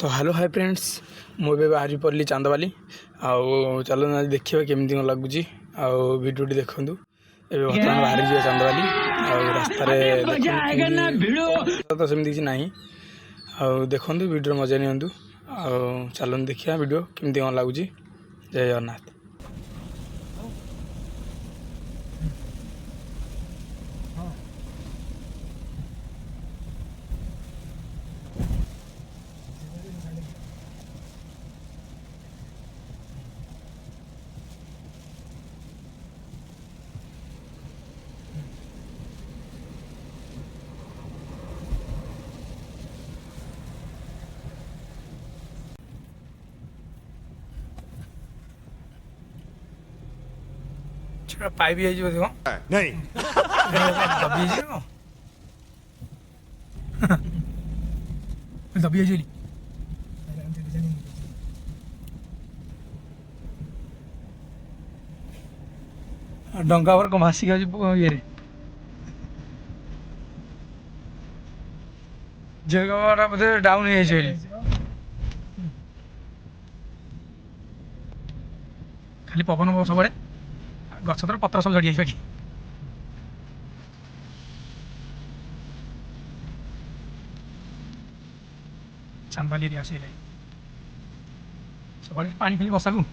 तो hello hi friends मुझे बाहरी पड़ली चांदवाली आउ चलो आज देखा केमती कौन लगुच भिडियोटी देखूँ ए बर्तमान बाहरी जाए चांदवाली रास्तार तो सेमती किसी ना देखूँ भिडियो मजा नियंतु चलते देखिए भिडियो केमती कौन लगुच। जय जगन्नाथ। पाइप नहीं दबी दबी डंगा पर भासिक ये जगह बोधे डाउन खाली पवन सब गछ तर पत्र सब झड़ी जाए चांदवाली एरिया से सब पानी खाली बसा को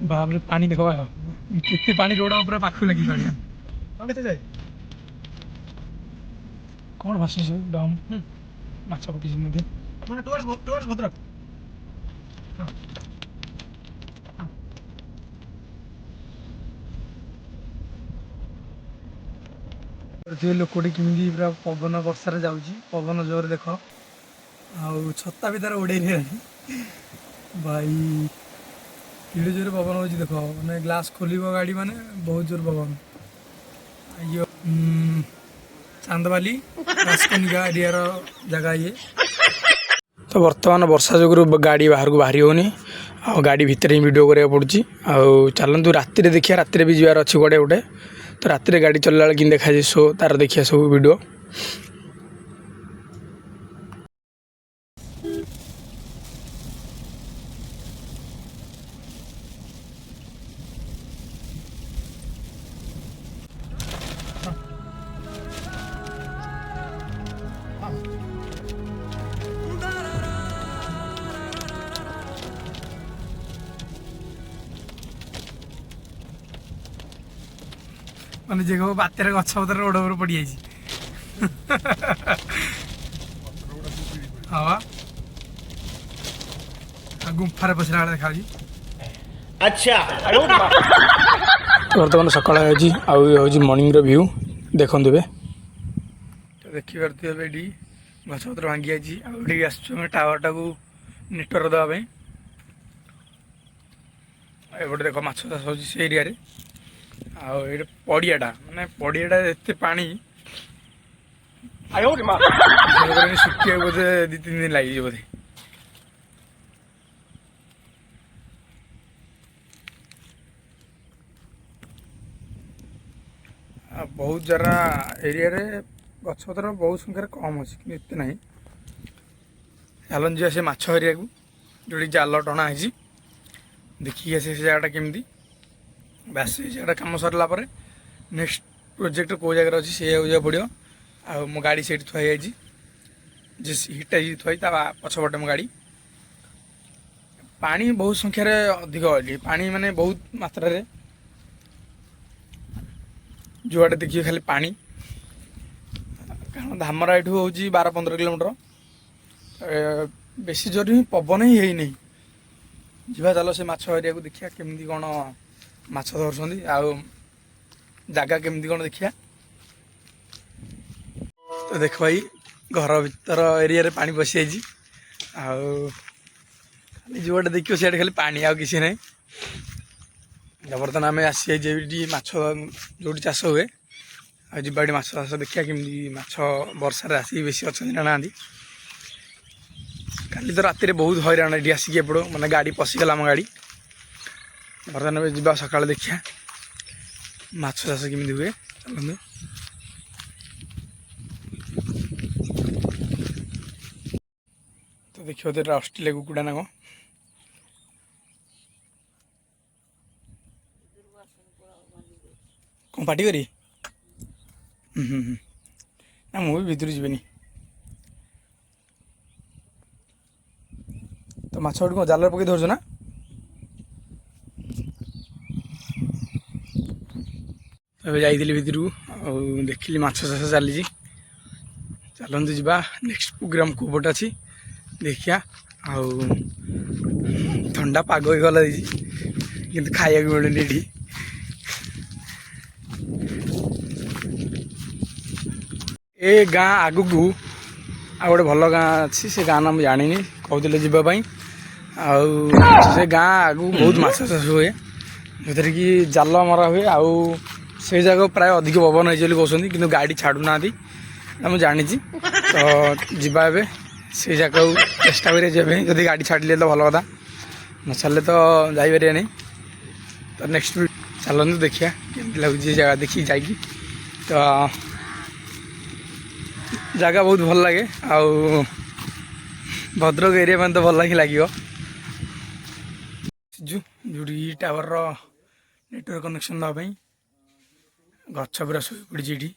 बाप रे पानी देखो कितने पानी रोड पूरा पाख लगी जाए कौन भाषा डम माछ पकी भद्रक लोकटी केमी पूरा पवन वर्षार जाऊँगी पवन जोर देख आ छता भी तार उड़े भाई केड़े जोर पवन हो देख मैंने ग्लास खोल गाड़ी माने बहुत जोर पवन ये चांदवाली राजकनिका एरिया जगह ये तो बर्तमान वर्षा जो गाड़ी बाहर को बाहरी होनी आ गाड़ी भितर ही वीडियो करा पड़ी चलतु राति देखिए राति भी जीवार अच्छी कड़े गोटे तो राति गाड़ी चलला कि देखा जाए शो तार देखिए सब वीडियो मैंने जगह बात्यार गछ पतर रोड पर पड़ जाए हाँ गुंफार पशा देखा अच्छा बर्तमान सकाल हूँ मॉर्निंग व्यू देखते हुए तो देखिए ये गछ पतर भांगी जाए आस टावर टाक नेटवर्क देवाई एपटे देख माछ चाष हो एरिया आड़े पड़ियाटा माने पड़ियाटा एत पानी शुखा बोधे 2-3 दिन लगे बोधे बहुत जरा एरिया रे गछपतर बहुत संख्यार कम अच्छे कि एत ना चलन जी से माछ एरिया को जो जाल टणा है देखिए से जगह केमती बास जगह कम सरला नेक्स्ट प्रोजेक्ट कौ जगह अच्छी से पड़ो आ मो गाड़ी से थुआई हिटा थुआई पछपटे मो गाड़ी पानी बहुत संख्यार अधिक पानी माने बहुत मात्रा रे जुआड़े देखिए खाली पानी कारण धामरा यू हूँ 12-15 किलोमीटर बेसी जोर ही पवन ही नहीं जा चलो से माछ एरिया को देखिया केमती कौन माछ धरछंती आ जगह केमती कौन देखिया तो देख भाई घर भीतर एरिया रे पानी पशि जाइए जुआटे देखियो सीआडे खाली पानी आ किसी ना बर्तमान आम आसी जाइए माछ जो चाष हुए आबाड़ी माछ चाष देखिया केमती माछ वर्षा आसिक बेसी अच्छा ना काली तो राति बहुत हईराण ये आसिक एपड़ मैंने गाड़ी पशिगला आम गाड़ी बर्तमान जा सका देखिया माछ चाष केमी हुए चलते तो देखिए तो ऑस्ट्रेलिया कुकुड़ा ना कौन पार्टी करी ना मुझे भितर जीवन तो माछ कौन जाल पकई धरछ ना तो जाइली भितर को देखिली माछ चाष चली चलते जा नेक्स्ट प्रोग्राम कोपट अच्छी देखिया ठंडा पाग गला कि खाया मिलूनी ये ए गाँ आगु को आ गोटे भल गाँ अच्छी से गाँ ना मुझे जानी कहते जावाई से गाँ आगु बहुत माछ चाष हुए जो कि जाल मरा हुए आउ से जगह प्राय अधिक पवन हो कहते कि गाड़ी छाड़ू ना मुझे जानी तो जीवा ए से जगह चेष्टा करें जब गाड़ी छाड़िले तो भल कथा न छाड़े तो जापर नहीं तो नेक्स्ट चलते देखिए केमती लगुच जगह देखिए जाकि तो जगह बहुत भल लगे आउ भद्रक एरिया में तो भल ही लगे जोड़ी टावर नेटवर्क कनेक्शन देवाई गछ पूरा शोई पड़ी